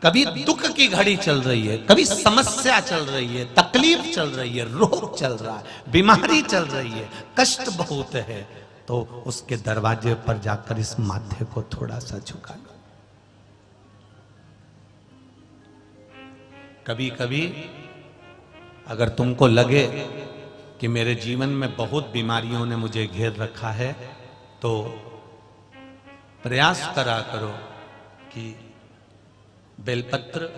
कभी दुख की घड़ी चल रही है, कभी समस्या चल रही है, तकलीफ चल रही है, रोग चल रहा है, बीमारी चल रही है, कष्ट बहुत है, तो उसके दरवाजे पर जाकर इस माथे को थोड़ा सा झुका लो। कभी कभी अगर तुमको लगे कि मेरे जीवन में बहुत बीमारियों ने मुझे घेर रखा है, तो प्रयास करा करो कि बेलपत्र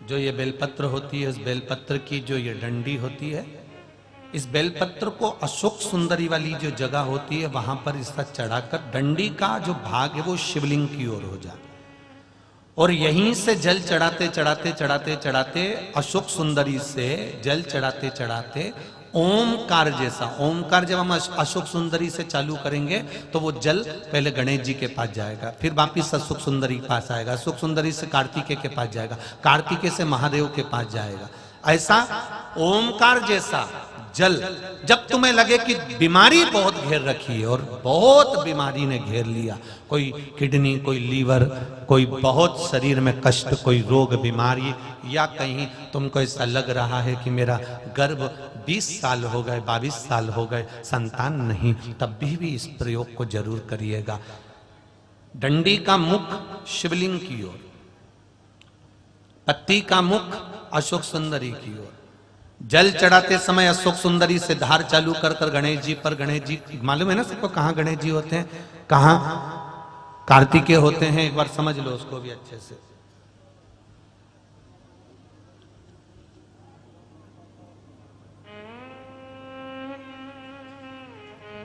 जो ये बेलपत्र होती है, इस बेलपत्र की जो ये डंडी होती है, इस बेलपत्र को अशोक सुंदरी वाली जो जगह होती है वहां पर इसका चढ़ाकर डंडी का जो भाग है वो शिवलिंग की ओर हो जाए, और यहीं से जल चढ़ाते चढ़ाते चढ़ाते चढ़ाते अशोक सुंदरी से जल चढ़ाते चढ़ाते ओमकार जैसा, ओमकार जब हम अशोक सुंदरी से चालू करेंगे तो वो जल पहले गणेश जी के पास जाएगा, फिर वापिस अशोक सुंदरी के पास आएगा, अशोक सुंदरी से कार्तिकेय के पास जाएगा, कार्तिकेय से महादेव के पास जाएगा। ऐसा ओमकार जैसा जल, जब तुम्हें लगे कि बीमारी बहुत घेर रखी है और बहुत बीमारी ने घेर लिया, कोई किडनी, कोई लीवर, कोई बहुत शरीर में कष्ट, कोई रोग बीमारी, या कहीं तुमको ऐसा लग रहा है कि मेरा गर्भ 20 साल हो गए, 22 साल हो गए, संतान नहीं, तब भी इस प्रयोग को जरूर करिएगा। डंडी का मुख शिवलिंग की ओर, पत्ती का मुख अशोक सुंदरी की ओर, जल चढ़ाते समय अशोक सुंदरी से धार चालू कर कर गणेश जी पर, गणेश जी मालूम है ना सबको कहां गणेश जी होते हैं, कहां कार्तिकेय होते हैं, एक बार समझ लो उसको भी अच्छे से।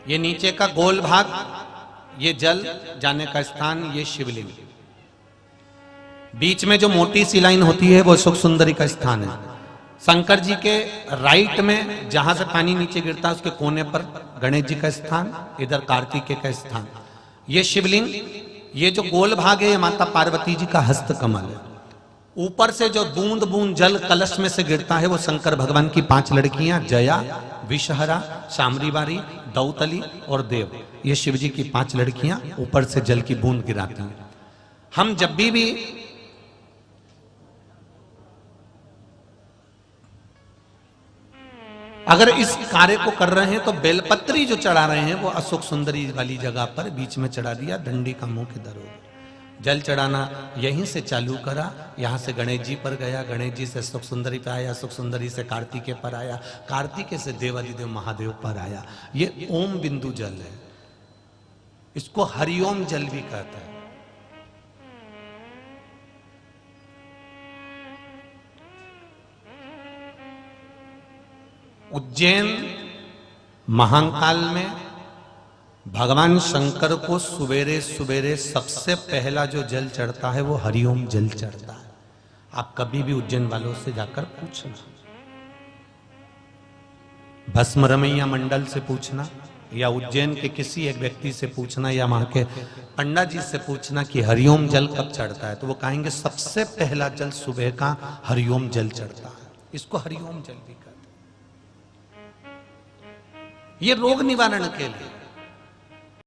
ये नीचे का गोल भाग, ये जल जाने का स्थान, ये शिवलिंग, बीच में जो मोटी सी लाइन होती है वो अशोक सुंदरी का स्थान है। शंकर जी के राइट में जहां से पानी नीचे गिरता है उसके कोने पर गणेश जी का स्थान, इधर कार्तिकेय का स्थान, ये शिवलिंग, ये जो गोल भाग है ये माता पार्वती जी का हस्त कमल है। ऊपर से जो बूंद बूंद जल कलश में से गिरता है वो शंकर भगवान की 5 लड़कियां, जया, विषहरा, शामरीवारी, दौतली और देव, ये शिव जी की 5 लड़कियां ऊपर से जल की बूंद गिराती हैं। हम जब भी अगर इस कार्य को कर रहे हैं तो बेलपत्री जो चढ़ा रहे हैं वो अशोक सुंदरी वाली जगह पर बीच में चढ़ा दिया, डंडी का मुंह किधर हो, जल चढ़ाना यहीं से चालू करा, यहां से गणेश जी पर गया, गणेश जी से अशोक सुंदरी पर आया, अशोक सुंदरी से कार्तिकेय पर आया, कार्तिकेय से देवादिदेव महादेव पर आया। ये ओम बिंदु जल है, इसको हरिओम जल भी कहता है। उज्जैन महाकाल में भगवान शंकर को सुबेरे सुबेरे सबसे पहला जो जल चढ़ता है वो हरिओम जल चढ़ता है। आप कभी भी उज्जैन वालों से जाकर पूछना, भस्म रमैया मंडल से पूछना, या उज्जैन के किसी एक व्यक्ति से पूछना, या वहां के पंडा जी से पूछना कि हरिओम जल कब चढ़ता है, तो वो कहेंगे सबसे पहला जल सुबह का हरिओम जल चढ़ता है। इसको हरिओम जल भी कहते हैं। ये रोग निवारण के लिए,